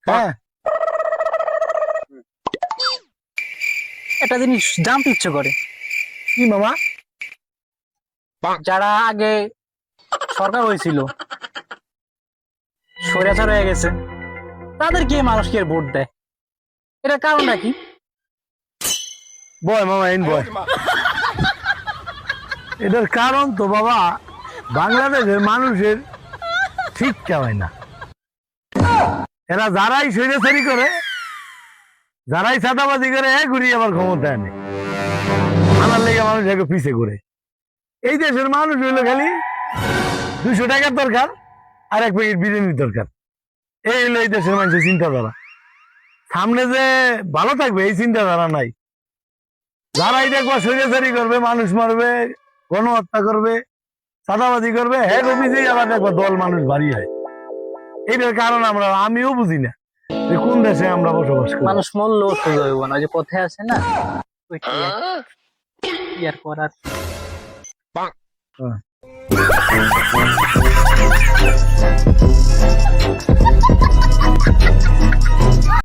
হ্যাঁ, একটা জিনিস জানতে ইচ্ছে করে, কি মামা? যারা আগে সরকার হয়েছিল স্বৈরাচার হয়ে গেছে, তাদের কি মানুষকে ভোট দেয়? এটার কারণটা কি? বয় মামা, এন বয়। এটার কারণ তো বাবা, বাংলাদেশের মানুষের শিক্ষা হয় না। এরা যারাই স্বৈরাচারী করে, যারাই চাঁদাবাজি করে, ঘুরিয়ে আবার ক্ষমতা আনে, আনার লেগে মানুষ একে পিছে করে। এই দেশের মানুষ হইলো খালি 200 টাকার দরকার আর 1 প্যাকেট বিরিয়ানির দরকার। এই হইলো এই দেশের মানুষের চিন্তাধারা। সামনে যে ভালো থাকবে এই চিন্তাধারা নাই। যারাই দেখবা স্বৈরাচারী করবে, মানুষ মারবে, গণহত্যা করবে, চাঁদাবাজি করবে, হ্যাঁ অফিসেই আবার দেখবা দল মানুষ ভারী হয়। এটার কারণ আমিও বুঝি না যে কোন দেশে আমরা বসবাস করি। মানুষ মূল্য সোজা হইব না, যে পথে আছে না ওইটাই ইয়ার করার। হ্যাঁ।